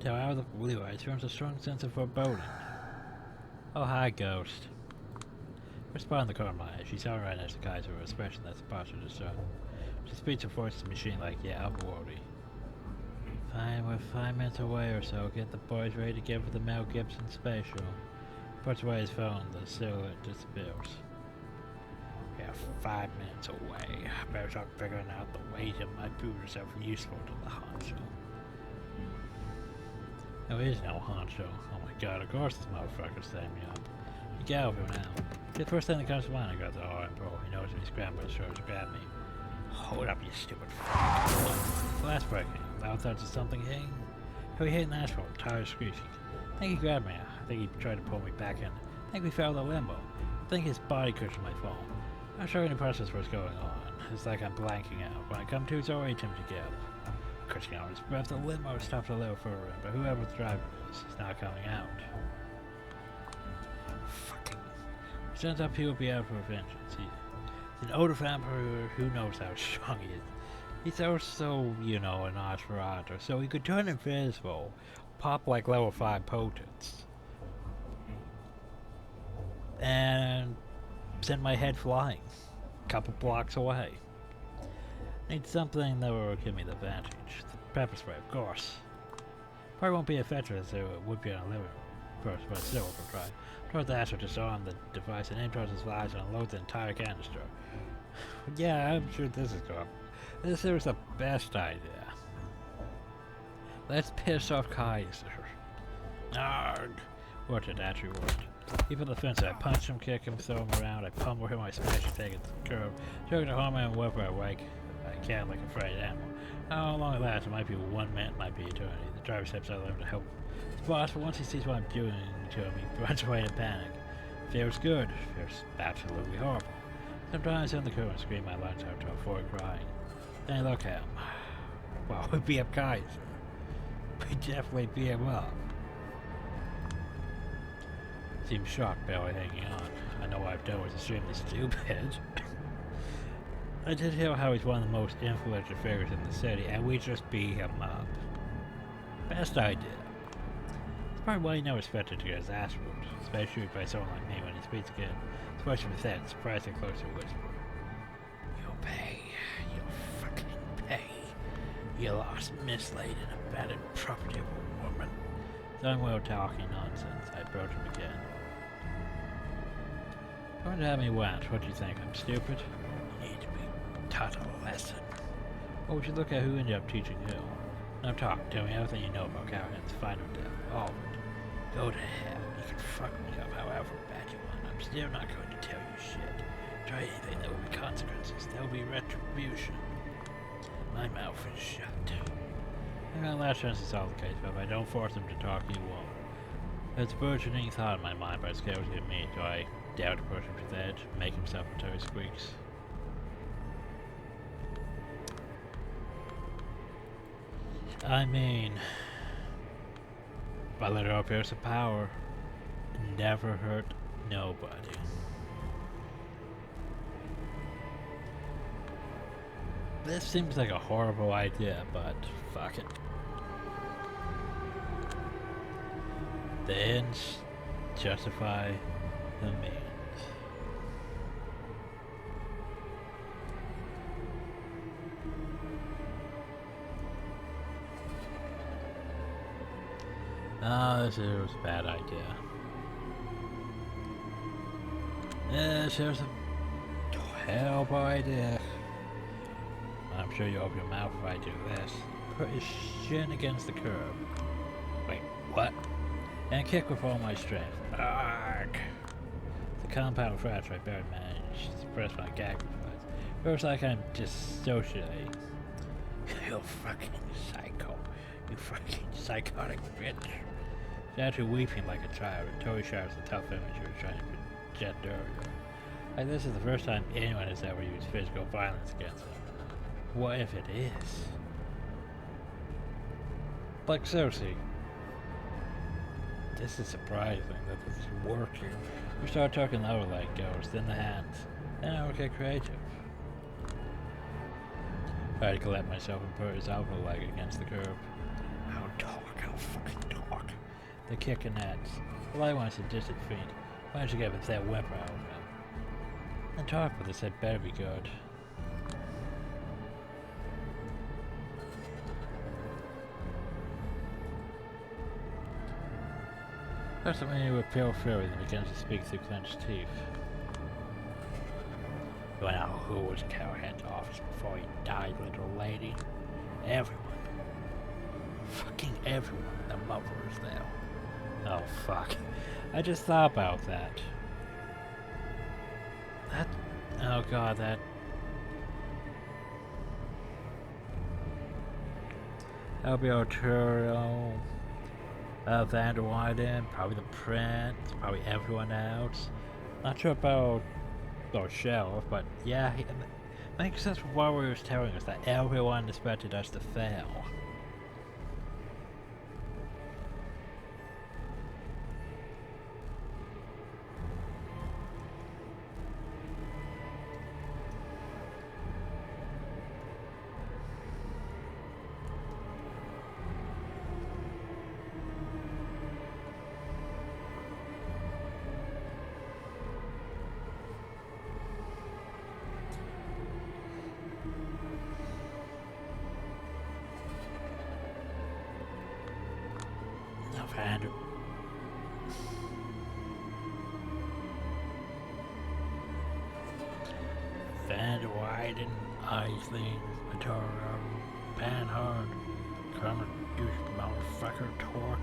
Till out of the blue eyes forms a strong sense of foreboding. Oh, hi, Ghost. Respond the current line. She saw right next to Kaiser with an expression that's partial to show. She speaks and forces the machine like, yeah, upworldy. Fine, we're 5 minutes away or so. Get the boys ready to give her the Mel Gibson special. Puts away his phone, the silhouette disappears. We are 5 minutes away. I better start figuring out the ways that might prove herself useful to the honcho. There is no honcho. Oh my god, of course this motherfucker's setting me up. You get over now. The first thing that comes to mind, I got the bro. He knows me, scrambled, sure to grab me. Hold up, you stupid fuck. Glass breaking. Loud thuds of something hitting. He hit an asphalt, tires screeching. I think he grabbed me. I think he tried to pull me back in. I think we fell to limbo. I think his body cushioned my fall. I'm not sure any process what's going on. It's like I'm blanking out. When I come to, it's already time to get up. Cushioning on his breath, the limo stopped a little further in, but whoever the driver was is not coming out. Fucking. It turns out he will be out for vengeance. He's an older vampire who knows how strong he is. He's also, you know, an Nosferatu, so he could turn invisible, pop like level 5 potents, and send my head flying a couple blocks away. Need something that will give me the advantage. The pepper spray, of course. Probably won't be effective as it would be on a living first, but still we'll try. Towards the astro to disarm the device and aim towards his eyes and unload the entire canister. Yeah, I'm sure this is going. This is the best idea. Let's piss off Kaiser. Arrgh! What did that reward? He put the fence, I punch him, kick him, throw him around, I pummel him, I smash him, take it to the curb, choking the home and whoever I wake. I can't like a fried animal. How long it lasts? It might be 1 minute, might be eternity. The driver steps out of there to help his boss, but once he sees what I'm doing to him, he runs away in panic. Feels good. Feels absolutely horrible. Sometimes I sit in the car and scream my lungs out to avoid crying. Then I look at him. Well, we beat up Kaiser. We definitely beat him up. Seems shocked, barely hanging on. I know what I've done was extremely stupid. I did hear how he's one of the most influential figures in the city, and we just beat him up. Best idea. It's probably why he never expected to get his ass whooped, especially by someone like me when he speaks again. Especially with that surprisingly close to a whisper. You'll pay. You'll fucking pay. You lost, mislaid, and abandoned property of a woman. Done well talking nonsense. I approach him again. Going to have me whacked. What do you think? I'm stupid? You need to be taught a lesson. Or we should look at who ended up teaching who. Now talk. Tell me everything you know about Cowhead's final death. All of it. Go to hell. You can fuck me up however bad you want. I'm still not going to tell you shit. Try anything, there will be consequences. There will be retribution. My mouth is shut. I got last chance it's all the case, but if I don't force him to talk, he won't. There's a burgeoning thought in my mind, but it scares me. Do I dare to push him to the edge, make himself until he squeaks? I mean, by letting her appears of power, never hurt nobody. This seems like a horrible idea, but fuck it. The ends justify the means. This is a bad idea. This is a terrible idea. I'm sure you'll open your mouth if I do this. Put his shin against the curb. Wait, what? And kick with all my strength. Arrgh! The compound fracture I barely managed to suppress my gag reflex. Feels like I'm dissociating. You fucking psycho. You fucking psychotic bitch. She's actually weeping like a child and totally shares the tough image you were trying to project earlier. Like this is the first time anyone has ever used physical violence against her. What if it is? Like seriously. This is surprising that this is working. We start talking the other leg goes, then the hands. Then I will get creative. Try to collect myself and put his outer leg against the curb. I'll talk, I'll fucking talk. The kick and ads. Well, I want a distant fiend. Why don't you get a that whimper out of him? And talk, but this had better be good. First, a man with pale fury that begins to speak through clenched teeth. You know who was Cowhead's office before he died, little lady? Everyone. Fucking everyone. The mother is there. Oh, fuck. I just thought about that. Oh god, that... L.B. Arturo... Van der Weyden, probably the Prince, probably everyone else. Not sure about the Sheriff, but yeah, it makes sense from what he was telling us, that everyone expected us to fail. Van der Weyden, Eisling, Matoro, Panhard, Kermit, douche motherfucker, Torque.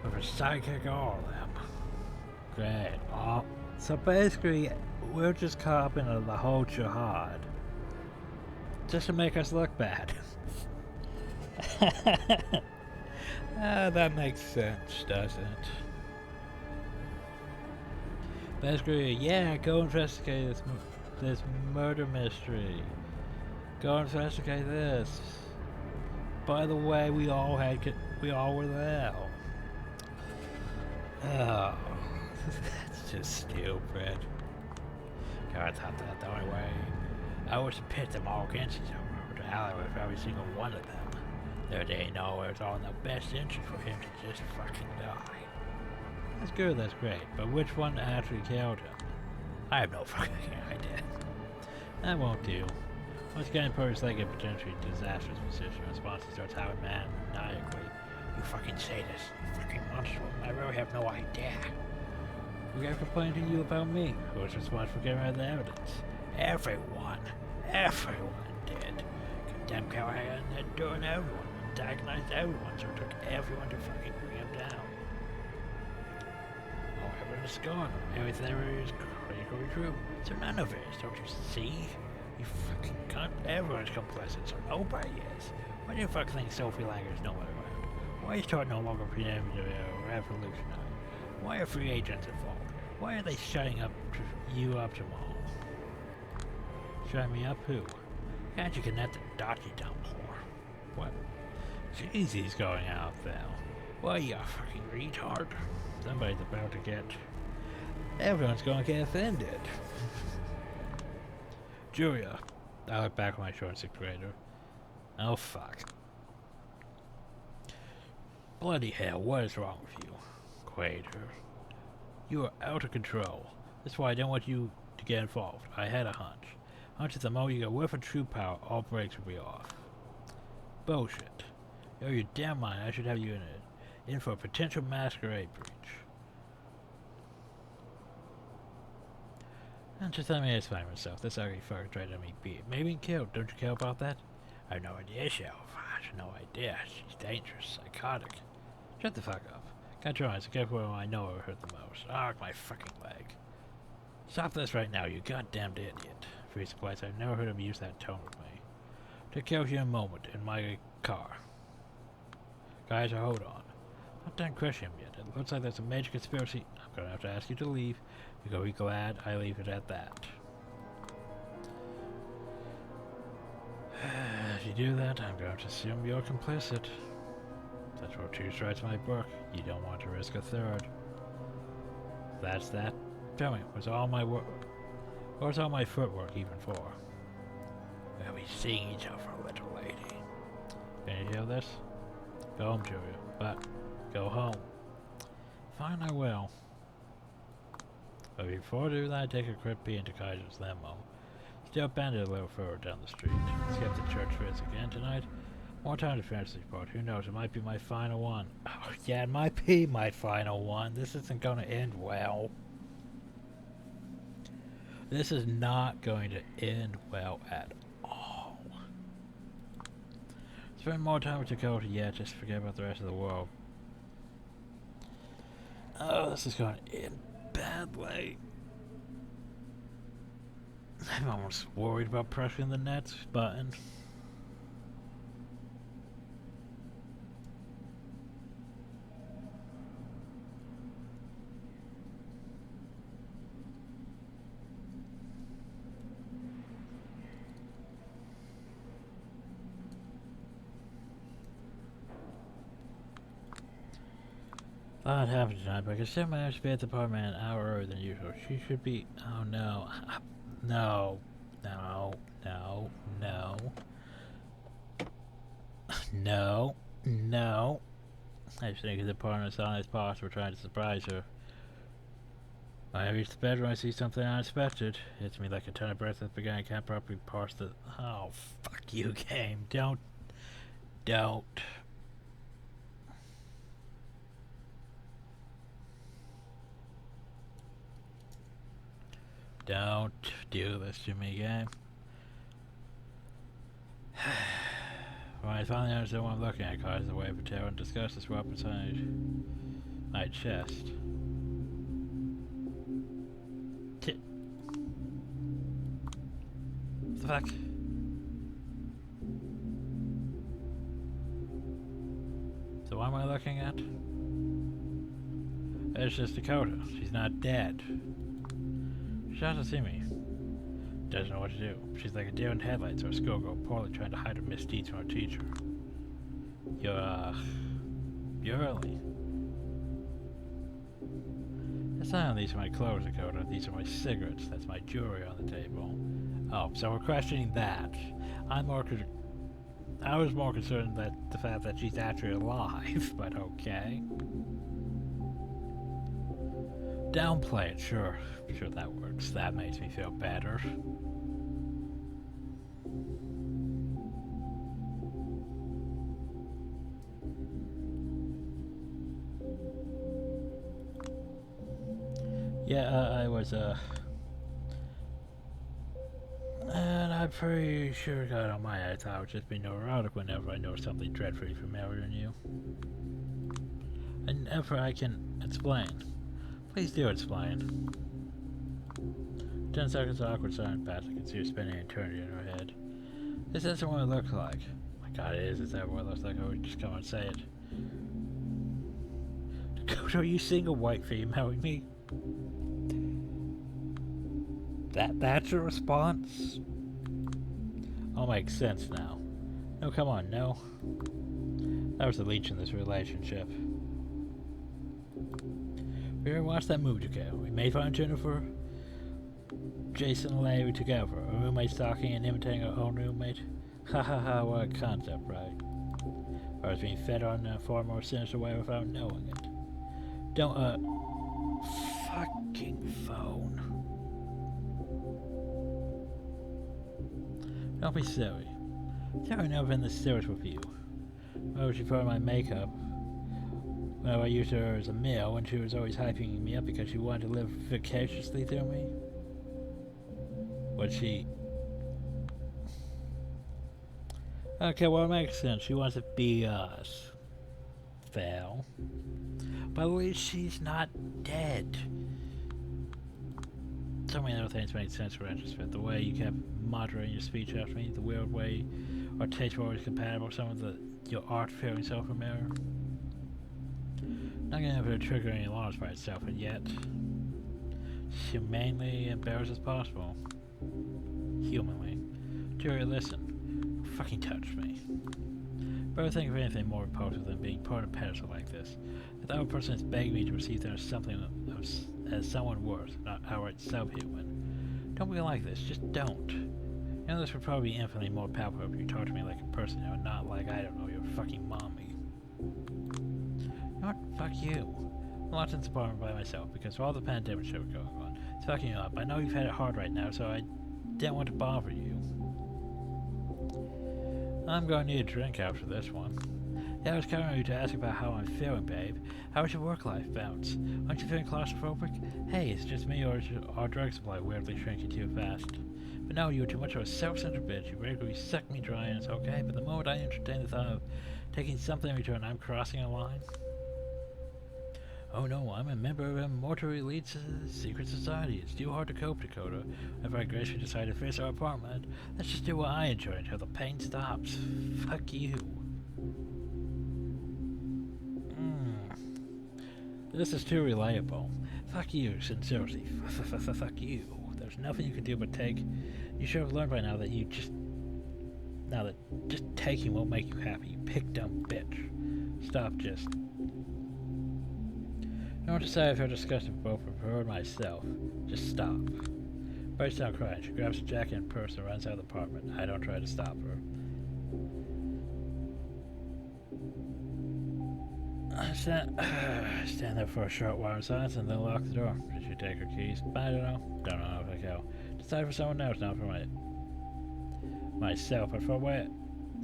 With a psychic, all of them. Great. Oh, so basically, we're just caught up in the whole jihad. Just to make us look bad. That makes sense, doesn't it? Basically, yeah, go investigate this murder mystery. Go investigate this. By the way, we all were there. Oh, that's just stupid. God, I thought that the only way I was to pit them all against each other, to ally with every single one of them. Though they know it was all in the best interest for him to just fucking die. That's good, that's great, but which one actually killed him? I have no fucking idea. That won't do. Once again, Purdy's like a potentially disastrous position. Response starts out maniacally. You fucking sadist, you fucking monster. I really have no idea. We got complaining to you about me. Who was responsible for getting rid of the evidence? Everyone did. Condemned Callahan and doing everyone. Diagnosed everyone, so it took everyone to fucking bring him down. All evidence is gone. Everything is critically true. So none of it is, don't you see? You fucking cunt. Everyone's complicit, so nobody is. Why do you fucking think Sophie Langer is nowhere around? Why is Todd no longer pretending to be a revolutionary? Why are free agents involved? Why are they shutting you up tomorrow? Shutting me up who? Can't you connect the dots, you dumb whore? What? Jeez, he's going out there. Well, you fucking retard. Somebody's about to get... Everyone's gonna get offended. Julia. I look back on my short sixth grader. Oh, fuck. Bloody hell, what is wrong with you? Quater. You are out of control. That's why I didn't want you to get involved. I had a hunch. Hunch is the moment you go with a true power, all breaks will be off. Bullshit. You're your damn mind. I should have you in for a potential masquerade breach. And just let me explain myself. This ugly fucker tried to me beat. Maybe killed. Don't you care about that? I have no idea, Sheriff. I have no idea. She's dangerous, psychotic. Shut the fuck up. Got your eyes. Careful where I know it hurt the most. Arg, my fucking leg. Stop this right now, you goddamn idiot. Free supplies. I've never heard him use that tone with me. Take care of you in a moment in my car. Guys, hold on. I'm not done crushing him yet. It looks like there's a major conspiracy. I'm gonna have to ask you to leave. You're gonna be glad I leave it at that. If you do that, I'm going to assume you're complicit. That's what 2 strikes my book. You don't want to risk a third. That's that. Tell me, what's all my footwork even for? We'll be seeing each other, little lady. Can you hear this? Go home, Julia. But, go home. Fine, I will. But before I do that, I take a quick peek into Kaiser's limo. Still banded a little further down the street. Skip the church visit again tonight. More time to finish this report. Who knows, it might be my final one. Oh, yeah, it might be my final one. This isn't going to end well. This is not going to end well at all. Spend more time with Dakota yet, just forget about the rest of the world. Oh, this is going to end badly. I'm almost worried about pressing the next button. A lot happened tonight, but I can still manage to be at the apartment an hour earlier than usual. She should be. Oh no. No. No. No. No. No. No. I just think the apartment is on his boss. We're trying to surprise her. When I reach the bedroom, I see something unexpected. Hits me like a ton of breath at the beginning. I can't properly parse the. Oh, fuck you, game. Don't. Don't do this to me, game. When I finally understood what I'm looking at, caused the way of a tail and disgust is right beside my chest. What the fuck? So what am I looking at? It's just Dakota. She's not dead. She doesn't see me. Doesn't know what to do. She's like a deer in headlights or a schoolgirl poorly trying to hide her misdeeds from her teacher. You're early. That's not these are my clothes, Dakota. These are my cigarettes. That's my jewelry on the table. Oh, so we're questioning that. I was more concerned that the fact that she's actually alive, but okay. Downplay it, sure that works. That makes me feel better. Yeah, I was, and I'm pretty sure got on my head. I thought I would just be neurotic whenever I know something dreadfully familiar in you. And if I can explain. Please do explain. 10 seconds of awkward silence passed. I can see her spinning eternity in her head. This isn't what it looks like. My god, it is. Is that what it looks like? I would just come and say it. Dakota, are you seeing a white female in me? That's your response? All makes sense now. No, come on, no. That was the leech in this relationship. We ever watched that movie together. We made fun of Jennifer, Jason, and Larry together. A roommate stalking and imitating our own roommate. Ha ha ha, what a concept, right? Or was being fed on a far more sinister way without knowing it. Don't, fucking phone. Don't be silly. I've never been this serious with you. Why would she put on my makeup? Well, I used her as a meal when she was always hyping me up because she wanted to live vicariously through me. Would she? Okay, well, it makes sense. She wants to be us. Fail. But at least she's not dead. So many other things made sense for retrospect. The way you kept moderating your speech after me, the weird way our tastes were always compatible, some of your art feeling so familiar. Not gonna have her trigger any alarms by itself, and yet humanely embarrassed as possible. Humanly. Jerry, listen. Don't fucking touch me. But I think of anything more repulsive than being put on a pedestal like this. If that other person is begging me to receive them as something as someone worth, not outright subhuman. Don't be like this, just don't. You know, this would probably be infinitely more palpable if you talk to me like a person, you know, not like, I don't know, your fucking mommy. You know what? Fuck you. locked in this apartment by myself because of all the pandemic shit going on. It's fucking you up. I know you've had it hard right now, so I didn't want to bother you. I'm going to need a drink after this one. Yeah, I was counting you to ask about how I'm feeling, babe. How's your work-life balance? Aren't you feeling claustrophobic? Hey, it's just me, or is our drug supply weirdly shrinking too fast? But no, you're too much of a self-centered bitch. You regularly suck me dry and it's okay, but the moment I entertain the thought of taking something in return, I'm crossing a line. Oh no, I'm a member of a mortuary elite's secret society. It's too hard to cope, Dakota. Whenever I graciously decide to face our apartment, let's just do what I enjoy until the pain stops. Fuck you. This is too reliable. Fuck you, sincerely. Fuck you. There's nothing you can do but take. You should have learned by now that just taking won't make you happy. You pig dumb bitch. Stop just. I don't want to say I feel disgusted both of her and myself. Just stop. Breaks down crying. She grabs a jacket and purse and runs out of the apartment. I don't try to stop her. I stand there for a short while in silence and then lock the door. Did she take her keys? I don't know. Don't know if I go. Decide for someone else, not for myself, but for a way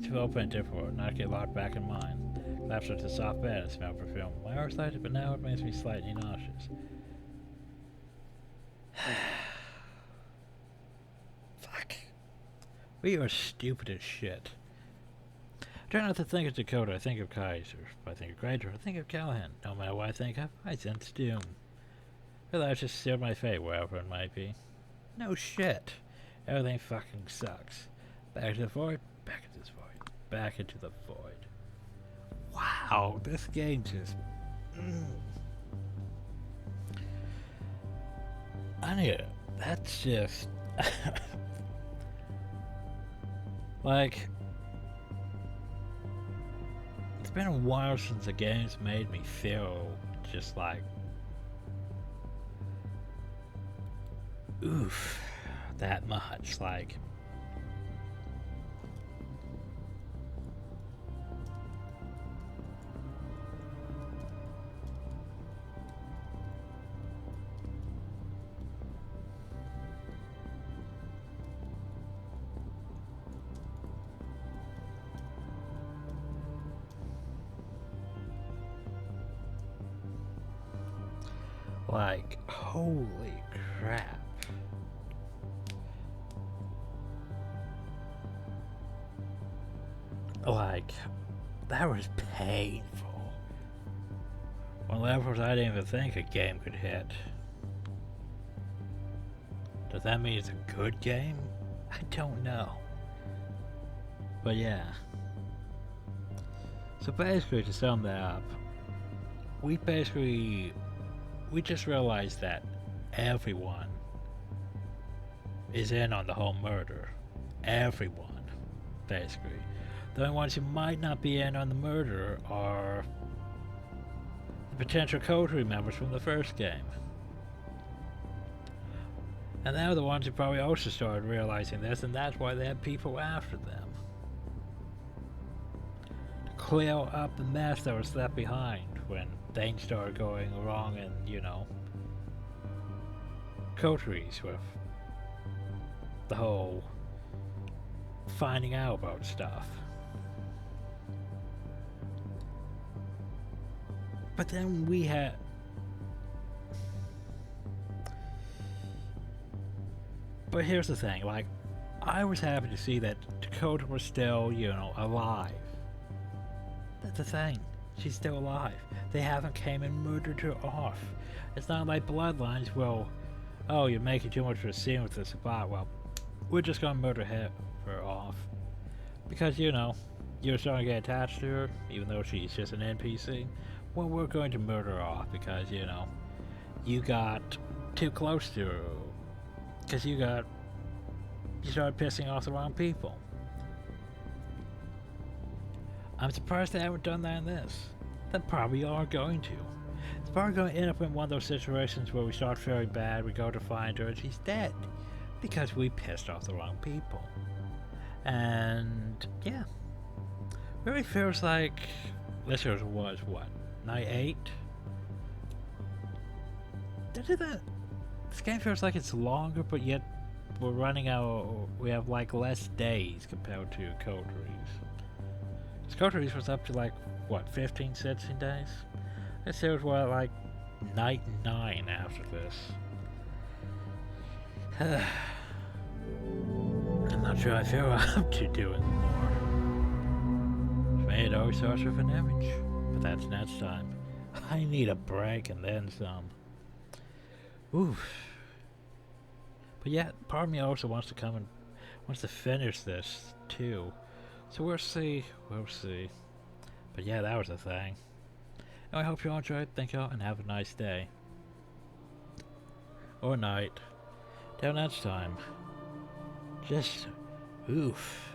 to open a different door, not get locked back in mine. Collapsed her to the soft bed and smelled perfume. My heart started, but now it makes me slightly nauseous. Fuck. We are stupid as shit. I try not to think of Dakota, I think of Kaiser. If I think of Granger, I think of Callahan. No matter what I think of, I sense doom. Well, I just sealed my fate wherever it might be. No shit. Everything fucking sucks. Back to the void, back into this void, back into the void. Wow, this game just... I need it. That's just... like... It's been a while since the game's made me feel just like... oof. That much, like... Like, holy crap. Like, that was painful. On levels I didn't even think a game could hit. Does that mean it's a good game? I don't know. But yeah. So basically, to sum that up, we just realized that everyone is in on the whole murder. Everyone, basically. The only ones who might not be in on the murder are the potential coterie members from the first game. And they're the ones who probably also started realizing this, and that's why they had people after them. To clear up the mess that was left behind when things started going wrong in, you know, coteries with the whole finding out about stuff. But then we had... But here's the thing, like, I was happy to see that Dakota was still, you know, alive. That's the thing. She's still alive. They haven't came and murdered her off. It's not like Bloodlines, well, oh, you're making too much of a scene with this spot. Well, we're just gonna murder her off. Because, you know, you're starting to get attached to her, even though she's just an NPC. Well, we're going to murder her off because, you know, you got too close to her. Because you started pissing off the wrong people. I'm surprised they haven't done that in this. They probably are going to. It's probably going to end up in one of those situations where we start feeling bad, we go to find her, and she's dead. Because we pissed off the wrong people. And, yeah. Really feels like this was what? Night 8? This game feels like it's longer, but yet we're running out. We have like less days compared to Coteries. This Coteries was up to like what, 15, 16 days? This here was what, like night 9 after this. I'm not sure I feel up to doing more. Made all sorts of an image, but that's next time. I need a break and then some. Oof. But yeah, part of me also wants to come and wants to finish this too. So we'll see. But yeah, that was the thing. And I hope you all enjoyed. Thank you all and have a nice day. Or night. Till next time. Just oof.